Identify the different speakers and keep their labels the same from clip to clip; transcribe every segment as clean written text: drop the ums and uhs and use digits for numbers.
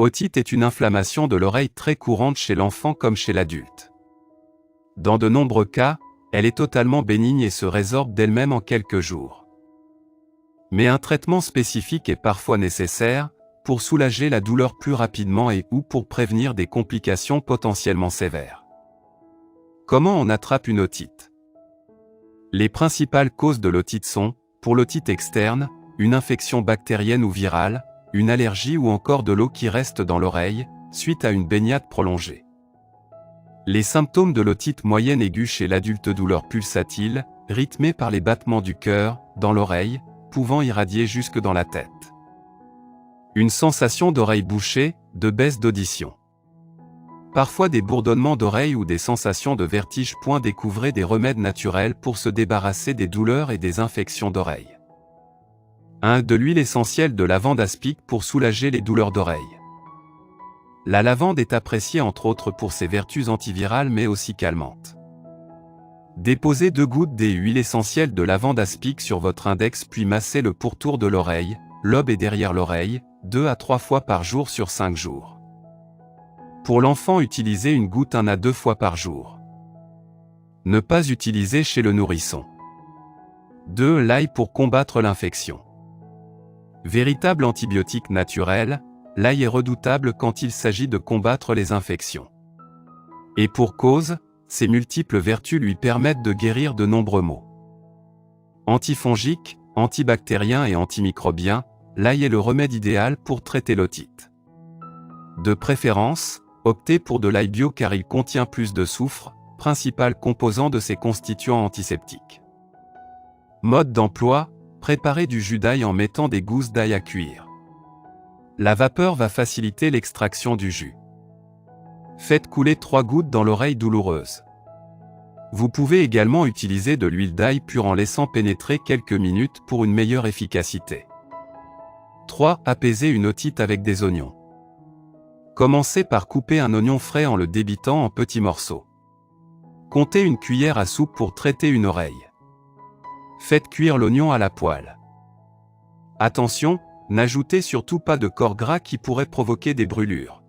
Speaker 1: Otite est une inflammation de l'oreille très courante chez l'enfant comme chez l'adulte. Dans de nombreux cas, elle est totalement bénigne et se résorbe d'elle-même en quelques jours. Mais un traitement spécifique est parfois nécessaire, pour soulager la douleur plus rapidement ou pour prévenir des complications potentiellement sévères. Comment on attrape une otite? Les principales causes de l'otite sont, pour l'otite externe, une infection bactérienne ou virale, une allergie ou encore de l'eau qui reste dans l'oreille, suite à une baignade prolongée. Les symptômes de l'otite moyenne aiguë chez l'adulte: douleur pulsatile, rythmée par les battements du cœur, dans l'oreille, pouvant irradier jusque dans la tête. Une sensation d'oreille bouchée, de baisse d'audition. Parfois des bourdonnements d'oreille ou des sensations de vertige. Découvrez des remèdes naturels pour se débarrasser des douleurs et des infections d'oreille. 1. De l'huile essentielle de lavande aspic pour soulager les douleurs d'oreille. La lavande est appréciée entre autres pour ses vertus antivirales mais aussi calmantes. Déposez 2 gouttes d'huile essentielle de lavande aspic sur votre index puis massez le pourtour de l'oreille, lobe et derrière l'oreille, 2 à 3 fois par jour sur 5 jours. Pour l'enfant, utilisez une goutte 1 à 2 fois par jour. Ne pas utiliser chez le nourrisson. 2. L'ail pour combattre l'infection. Véritable antibiotique naturel, l'ail est redoutable quand il s'agit de combattre les infections. Et pour cause, ses multiples vertus lui permettent de guérir de nombreux maux. Antifongique, antibactérien et antimicrobien, l'ail est le remède idéal pour traiter l'otite. De préférence, optez pour de l'ail bio car il contient plus de soufre, principal composant de ses constituants antiseptiques. Mode d'emploi: préparez du jus d'ail en mettant des gousses d'ail à cuire. La vapeur va faciliter l'extraction du jus. Faites couler 3 gouttes dans l'oreille douloureuse. Vous pouvez également utiliser de l'huile d'ail pure en laissant pénétrer quelques minutes pour une meilleure efficacité. 3. Apaiser une otite avec des oignons. Commencez par couper un oignon frais en le débitant en petits morceaux. Comptez une cuillère à soupe pour traiter une oreille. Faites cuire l'oignon à la poêle. Attention, n'ajoutez surtout pas de corps gras qui pourrait provoquer des brûlures.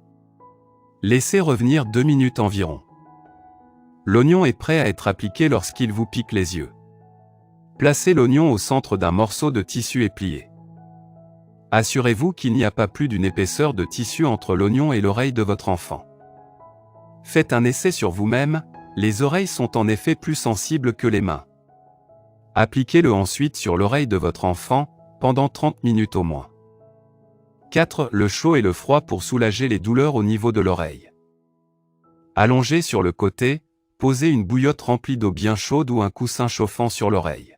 Speaker 1: Laissez revenir 2 minutes environ. L'oignon est prêt à être appliqué lorsqu'il vous pique les yeux. Placez l'oignon au centre d'un morceau de tissu et pliez. Assurez-vous qu'il n'y a pas plus d'une épaisseur de tissu entre l'oignon et l'oreille de votre enfant. Faites un essai sur vous-même, les oreilles sont en effet plus sensibles que les mains. Appliquez-le ensuite sur l'oreille de votre enfant, pendant 30 minutes au moins. 4. Le chaud et le froid pour soulager les douleurs au niveau de l'oreille. Allongé sur le côté, posez une bouillotte remplie d'eau bien chaude ou un coussin chauffant sur l'oreille.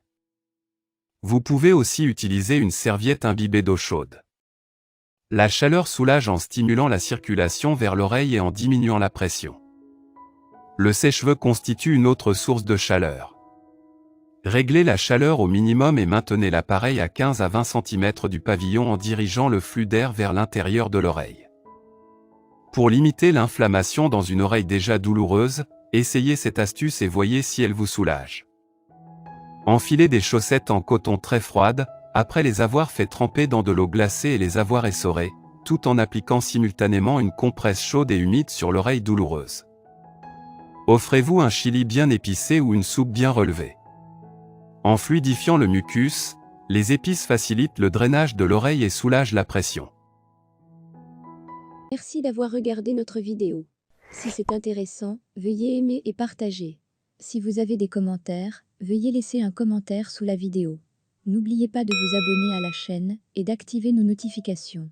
Speaker 1: Vous pouvez aussi utiliser une serviette imbibée d'eau chaude. La chaleur soulage en stimulant la circulation vers l'oreille et en diminuant la pression. Le sèche-cheveux constitue une autre source de chaleur. Réglez la chaleur au minimum et maintenez l'appareil à 15 à 20 cm du pavillon en dirigeant le flux d'air vers l'intérieur de l'oreille. Pour limiter l'inflammation dans une oreille déjà douloureuse, essayez cette astuce et voyez si elle vous soulage. Enfilez des chaussettes en coton très froides, après les avoir fait tremper dans de l'eau glacée et les avoir essorées, tout en appliquant simultanément une compresse chaude et humide sur l'oreille douloureuse. Offrez-vous un chili bien épicé ou une soupe bien relevée. En fluidifiant le mucus, les épices facilitent le drainage de l'oreille et soulagent la pression.
Speaker 2: Merci d'avoir regardé notre vidéo. Si c'est intéressant, veuillez aimer et partager. Si vous avez des commentaires, veuillez laisser un commentaire sous la vidéo. N'oubliez pas de vous abonner à la chaîne et d'activer nos notifications.